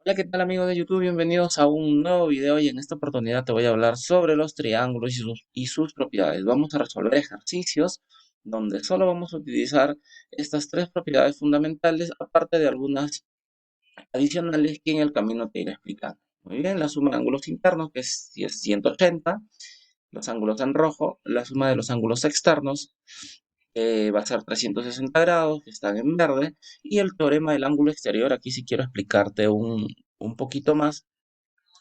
Hola, ¿qué tal amigos de YouTube? Bienvenidos a un nuevo video y en esta oportunidad te voy a hablar sobre los triángulos y sus propiedades. Vamos a resolver ejercicios donde solo vamos a utilizar estas tres propiedades fundamentales, aparte de algunas adicionales que en el camino te iré explicando. Muy bien, la suma de ángulos internos, que es 180, los ángulos en rojo, la suma de los ángulos externos, va a ser 360 grados, que están en verde, y el teorema del ángulo exterior, aquí sí quiero explicarte un poquito más.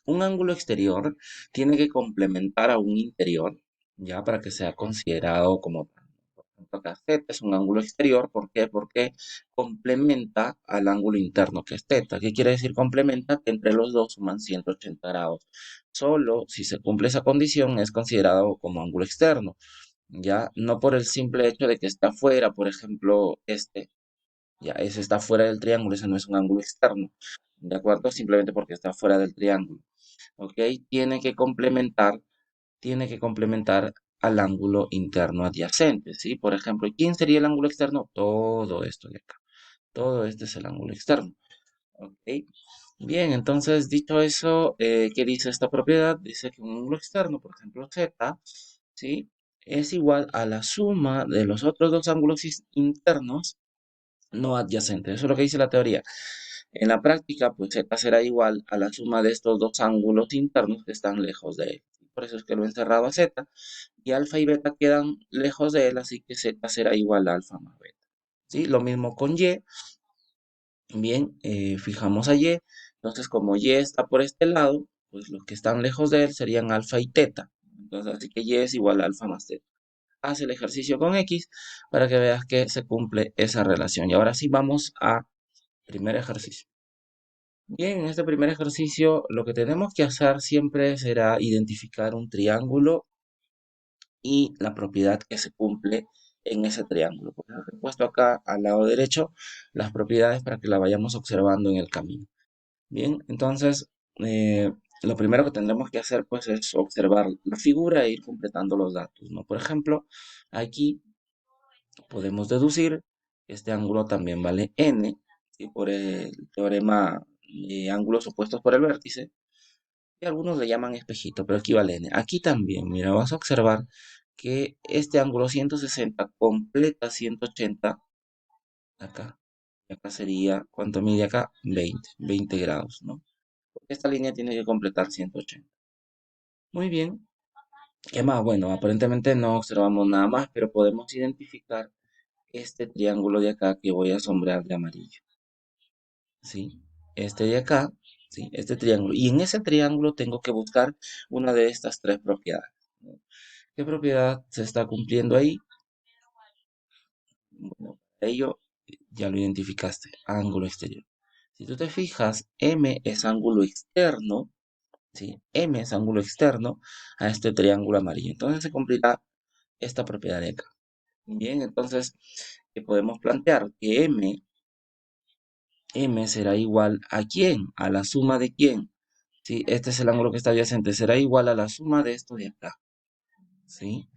Un ángulo exterior tiene que complementar a un interior, ya para que sea considerado como, por ejemplo, acá Z es un ángulo exterior. ¿Por qué? Porque complementa al ángulo interno que es θ. ¿Qué quiere decir complementa? Que entre los dos suman 180 grados. Solo si se cumple esa condición es considerado como ángulo externo, ya no por el simple hecho de que está fuera, por ejemplo, ya ese está fuera del triángulo, ese no es un ángulo externo, ¿de acuerdo? Simplemente porque está fuera del triángulo. ¿Ok? Tiene que complementar, tiene que complementar al ángulo interno adyacente, ¿sí? Por ejemplo, ¿quién sería el ángulo externo? Todo esto de acá. Todo este es el ángulo externo. ¿Ok? Bien, entonces, dicho eso, ¿qué dice esta propiedad? Dice que un ángulo externo, por ejemplo, Z, ¿sí? Es igual a la suma de los otros dos ángulos internos no adyacentes. Eso es lo que dice la teoría. En la práctica, pues Z será igual a la suma de estos dos ángulos internos que están lejos de él. Por eso es que lo he encerrado a Z. Y alfa y beta quedan lejos de él, así que Z será igual a alfa más beta. ¿Sí? Lo mismo con Y. Bien, fijamos a Y. Entonces, como Y está por este lado, pues los que están lejos de él serían alfa y teta. Entonces, así que Y es igual a alfa más teta. Haz el ejercicio con X para que veas que se cumple esa relación. Y ahora sí vamos a primer ejercicio. Bien, en este primer ejercicio lo que tenemos que hacer siempre será identificar un triángulo y la propiedad que se cumple en ese triángulo. Por eso he puesto acá al lado derecho las propiedades para que la vayamos observando en el camino. Bien, entonces lo primero que tendremos que hacer pues es observar la figura e ir completando los datos, ¿no? Por ejemplo, aquí podemos deducir que este ángulo también vale n, y por el teorema de ángulos opuestos por el vértice, y algunos le llaman espejito, pero aquí vale n. Aquí también, mira, vas a observar que este ángulo 160 completa 180 acá. Y acá sería, ¿cuánto mide acá? 20 grados, ¿no? Porque esta línea tiene que completar 180. Muy bien. ¿Qué más? Bueno, aparentemente no observamos nada más, pero podemos identificar este triángulo de acá que voy a sombrear de amarillo. ¿Sí? Este de acá, ¿sí? Este triángulo. Y en ese triángulo tengo que buscar una de estas tres propiedades, ¿no? ¿Qué propiedad se está cumpliendo ahí? Bueno, para ello ya lo identificaste, ángulo exterior. Si tú te fijas, M es ángulo externo, ¿sí? M es ángulo externo a este triángulo amarillo. Entonces se cumplirá esta propiedad de acá. Bien, entonces, ¿qué podemos plantear? Que M será igual ¿a quién? A la suma de quién. ¿Sí? Este es el ángulo que está adyacente. Será igual a la suma de esto de acá. ¿Sí?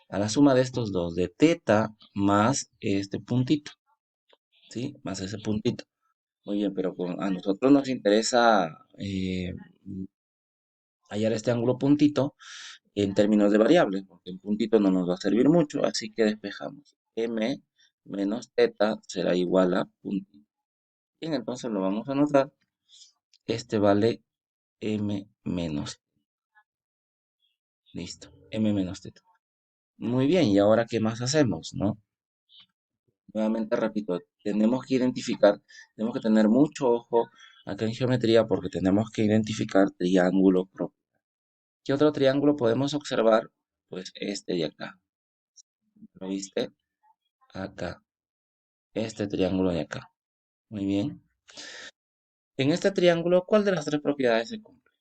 A la suma de estos dos, de teta más este puntito. ¿Sí? Más ese puntito. Muy bien, pero a nosotros nos interesa hallar este ángulo puntito en términos de variables, porque el puntito no nos va a servir mucho, así que despejamos. M menos teta será igual a puntito. Bien, entonces lo vamos a anotar. Este vale M menos. Listo. M menos teta. Muy bien, ¿y ahora qué más hacemos, no? Nuevamente repito, tenemos que tener mucho ojo acá en geometría porque tenemos que identificar triángulo propio. ¿Qué otro triángulo podemos observar? Pues este de acá. ¿Lo viste? Acá. Este triángulo de acá. Muy bien. En este triángulo, ¿cuál de las tres propiedades se cumple?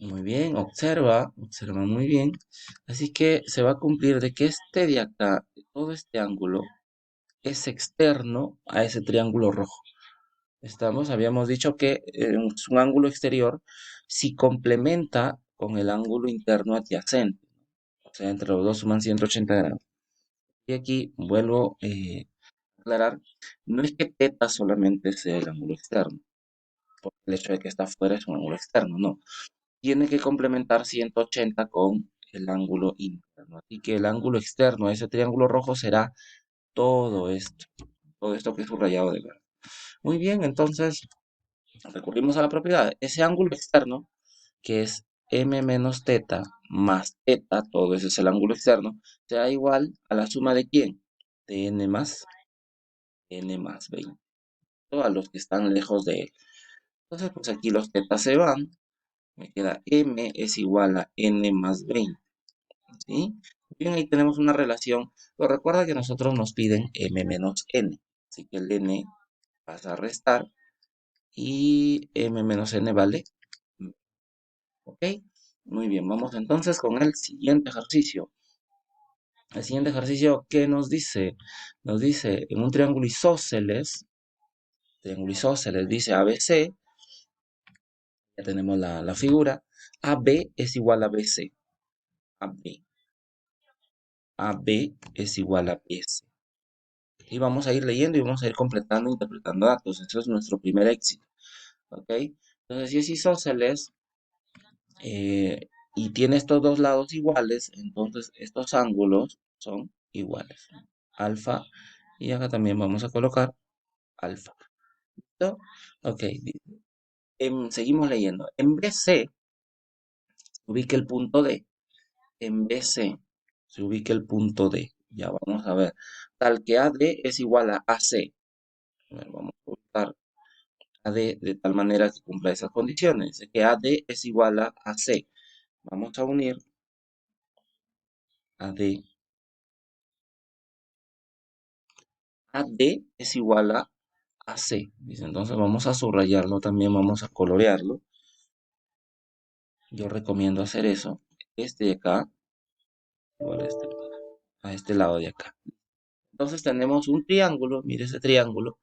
Muy bien, observa muy bien. Así que se va a cumplir de que este de acá, todo este ángulo, es externo a ese triángulo rojo. Habíamos dicho que es un ángulo exterior si complementa con el ángulo interno adyacente. O sea, entre los dos suman 180 grados. Y aquí vuelvo a aclarar, no es que teta solamente sea el ángulo externo. por el hecho de que está fuera es un ángulo externo, no. Tiene que complementar 180 con el ángulo interno. Así que el ángulo externo de ese triángulo rojo será todo esto, todo esto que es subrayado de verde. Muy bien, entonces recurrimos a la propiedad. Ese ángulo externo, que es m menos teta más teta, todo ese es el ángulo externo, será igual a la suma de quién? De n más 20, a los que están lejos de él. Entonces, pues aquí los tetas se van, me queda m es igual a n más 20, ¿sí? Bien, ahí tenemos una relación, pero recuerda que nosotros nos piden m menos n, así que el n pasa a restar y m menos n vale, ¿ok? Muy bien, vamos entonces con el siguiente ejercicio. El siguiente ejercicio, ¿qué nos dice? Nos dice, en un triángulo isósceles dice ABC, ya tenemos la figura, AB es igual a BC, AB, AB es igual a BC. Y vamos a ir leyendo y vamos a ir completando, interpretando datos. Eso es nuestro primer éxito, ¿ok? Entonces, si es isósceles y tiene estos dos lados iguales, entonces estos ángulos son iguales. Alfa, y acá también vamos a colocar alfa. ¿Listo? Ok, seguimos leyendo. En BC ubique el punto D. En BC se ubique el punto D. Ya vamos a ver. Tal que AD es igual a AC. A ver, vamos a ubicar AD de tal manera que cumpla esas condiciones. Que AD es igual a AC. Vamos a unir AD. AD es igual a AC. Dice, entonces vamos a subrayarlo también, vamos a colorearlo. Yo recomiendo hacer eso. Este de acá, igual a este lado de acá. Entonces tenemos un triángulo, mire ese triángulo,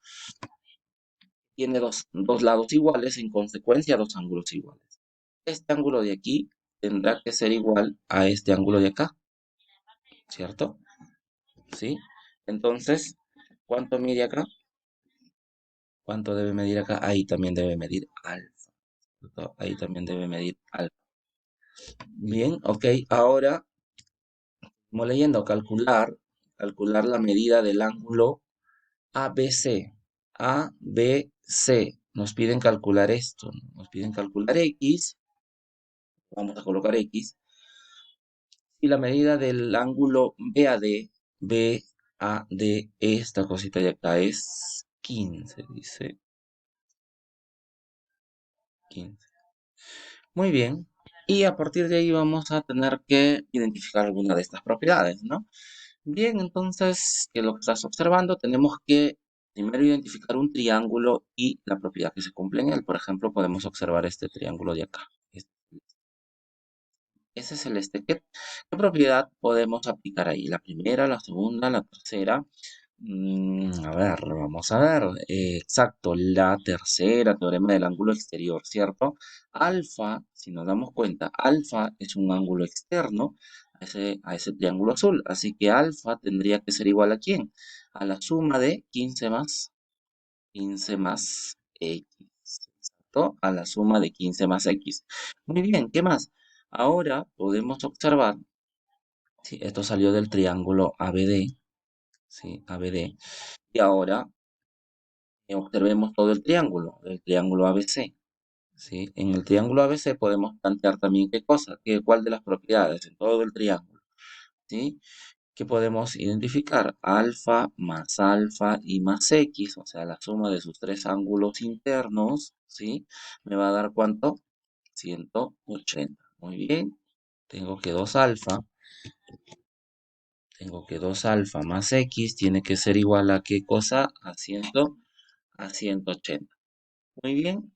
tiene dos lados iguales, en consecuencia dos ángulos iguales. Este ángulo de aquí tendrá que ser igual a este ángulo de acá, ¿cierto? ¿Sí? Entonces, ¿cuánto mide acá? ¿Cuánto debe medir acá? Ahí también debe medir alfa, ¿cierto? Ahí también debe medir alfa. Bien, ok, ahora, como leyendo, calcular la medida del ángulo ABC. ABC. Nos piden calcular esto. Nos piden calcular X. Vamos a colocar X. Y la medida del ángulo BAD, esta cosita de acá es 15, dice 15. Muy bien. Y a partir de ahí vamos a tener que identificar alguna de estas propiedades, ¿no? Bien, entonces, que lo que estás observando, tenemos que primero identificar un triángulo y la propiedad que se cumple en él. Por ejemplo, podemos observar este triángulo de acá. Ese es el este. ¿Qué propiedad podemos aplicar ahí? La primera, la segunda, la tercera. A ver, vamos a ver. Exacto, la tercera, teorema del ángulo exterior, ¿cierto? Alfa, si nos damos cuenta, alfa es un ángulo externo a ese triángulo azul. Así que alfa tendría que ser igual a ¿quién? A la suma de 15 más x. ¿Cierto? A la suma de 15 más x. Muy bien, ¿qué más? Ahora podemos observar, ¿sí? Esto salió del triángulo ABD, ¿sí? ABD. Y ahora observemos todo el triángulo ABC, ¿sí? En el triángulo ABC podemos plantear también qué cosa, cuál de las propiedades en todo el triángulo, ¿sí? Que podemos identificar alfa más alfa y más x, o sea, la suma de sus tres ángulos internos, ¿sí? Me va a dar ¿cuánto? 180. Muy bien. Tengo que 2 alfa. Tengo que 2 alfa más x tiene que ser igual a ¿qué cosa? A 180. Muy bien,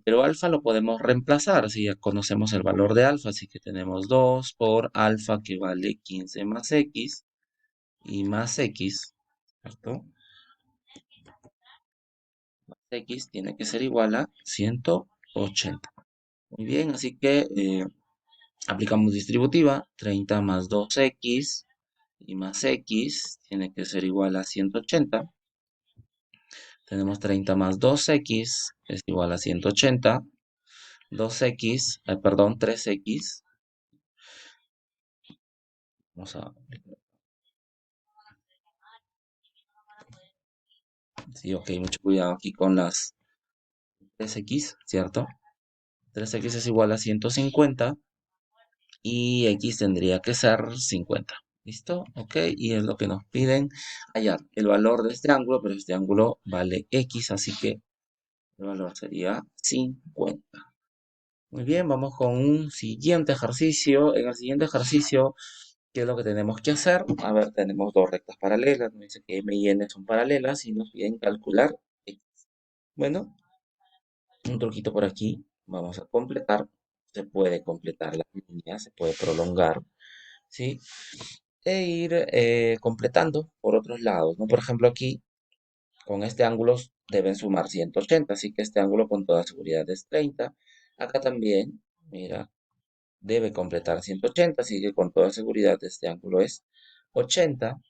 pero alfa lo podemos reemplazar si ya conocemos el valor de alfa, así que tenemos 2 por alfa que vale 15 más x y más x, ¿cierto? Más x tiene que ser igual a 180. Muy bien, así que aplicamos distributiva, 30 más 2x y más x tiene que ser igual a 180. Tenemos 30 más 2x es igual a 180. 2x, perdón, 3x. Vamos a... Sí, ok, mucho cuidado aquí con las 3x, ¿cierto? 3x es igual a 150 y x tendría que ser 50. ¿Listo? Ok, y es lo que nos piden hallar el valor de este ángulo, pero este ángulo vale x, así que el valor sería 50. Muy bien, vamos con un siguiente ejercicio. En el siguiente ejercicio, ¿qué es lo que tenemos que hacer? A ver, tenemos dos rectas paralelas. Nos dice que M y N son paralelas y nos piden calcular X. Bueno, un truquito por aquí. Vamos a completar. Se puede completar la línea, se puede prolongar, ¿sí? E ir completando por otros lados, ¿no? Por ejemplo, aquí con este ángulo deben sumar 180, así que este ángulo con toda seguridad es 30. Acá también, mira, debe completar 180, así que con toda seguridad este ángulo es 80.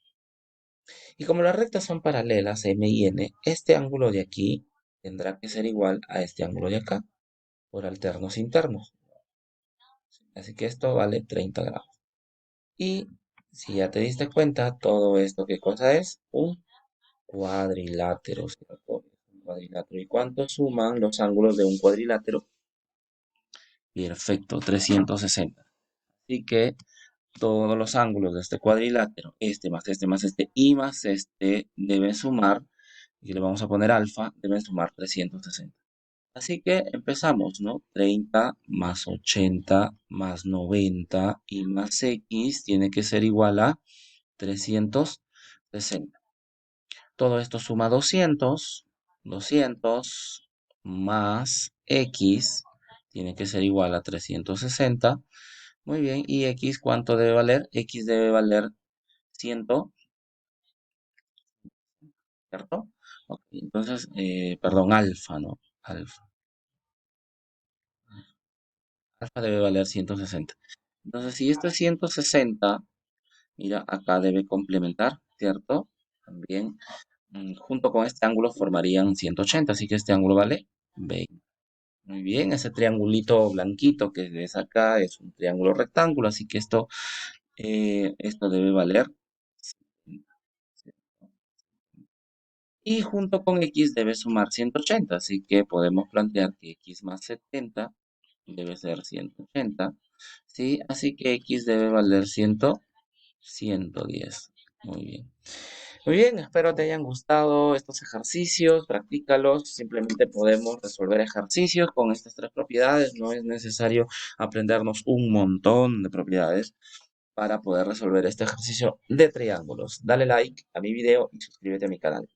Y como las rectas son paralelas, M y N, este ángulo de aquí tendrá que ser igual a este ángulo de acá, por alternos internos. Así que esto vale 30 grados. Y si ya te diste cuenta, todo esto, ¿qué cosa es? Un cuadrilátero, ¿cierto? Un cuadrilátero. ¿Y cuánto suman los ángulos de un cuadrilátero? Perfecto, 360. Así que todos los ángulos de este cuadrilátero, este más este y más este, deben sumar, y le vamos a poner alfa, deben sumar 360. Así que empezamos, ¿no? 30 más 80 más 90 y más x tiene que ser igual a 360. Todo esto suma 200, 200 más x tiene que ser igual a 360. Muy bien, ¿y x cuánto debe valer? X debe valer 100, ¿cierto? Ok, entonces, perdón, alfa, ¿no? Alfa debe valer 160. Entonces, si esto es 160, mira, acá debe complementar, ¿cierto? También, junto con este ángulo formarían 180, así que este ángulo vale 20. Muy bien, ese triangulito blanquito que ves acá es un triángulo rectángulo, así que esto debe valer 70. Y junto con x debe sumar 180, así que podemos plantear que x más 70 debe ser 180, ¿sí? Así que x debe valer 110. Muy bien. Muy bien, espero te hayan gustado estos ejercicios, practícalos, simplemente podemos resolver ejercicios con estas tres propiedades, no es necesario aprendernos un montón de propiedades para poder resolver este ejercicio de triángulos. Dale like a mi video y suscríbete a mi canal.